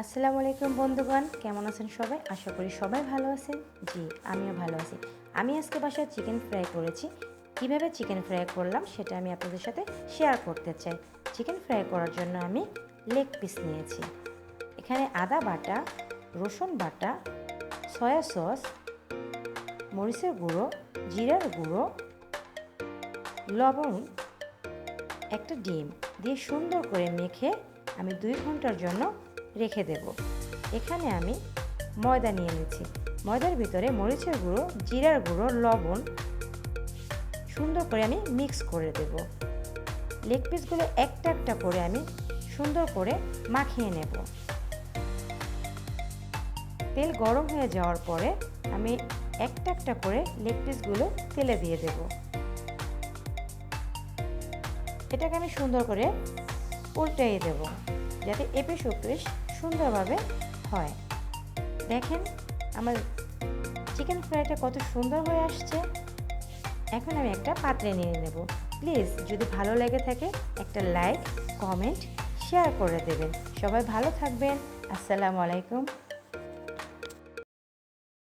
আসসালামু আলাইকুম বন্ধুগণ, কেমন আছেন সবাই? আশা করি সবাই ভালো আছেন। জি, আমিও ভালো আছি। আমি আজকে বাসায় চিকেন ফ্রাই করেছি। কিভাবে চিকেন ফ্রাই করলাম সেটা আমি আপনাদের সাথে শেয়ার করতে চাই। চিকেন ফ্রাই করার জন্য আমি লেগ পিস নিয়েছি। এখানে আদা বাটা, রসুন বাটা, সয়া সস, মরিচের গুঁড়ো, জিরার গুঁড়ো, লবণ, একটা ডিম দিয়ে সুন্দর করে মেখে আমি 2 ঘন্টার জন্য রেখে দেব। এখানে আমি ময়দা নিয়ে নিচ্ছি। ময়দার ভিতরে মরিচের গুঁড়ো, জিরার গুঁড়ো, লবণ সুন্দর করে আমি মিক্স করে দেব। লেগ পিসগুলো একটা একটা করে আমি সুন্দর করে মাখিয়ে নেব। তেল গরম হয়ে যাওয়ার পরে আমি একটা একটা করে লেগ পিসগুলো তেলে দিয়ে দেব। এটাকে আমি সুন্দর করে উল্টিয়ে দেব যাতে এপিস ওপিস সুন্দরভাবে হয়। দেখেন আমার চিকেন ফ্রাইটা কত সুন্দর হয়ে আসছে। এখন আমি একটা পাত্রে নিয়ে নেব। প্লিজ যদি ভালো লেগে থাকে একটা লাইক, কমেন্ট, শেয়ার করে দেবেন। সবাই ভালো থাকবেন। আসসালামু আলাইকুম।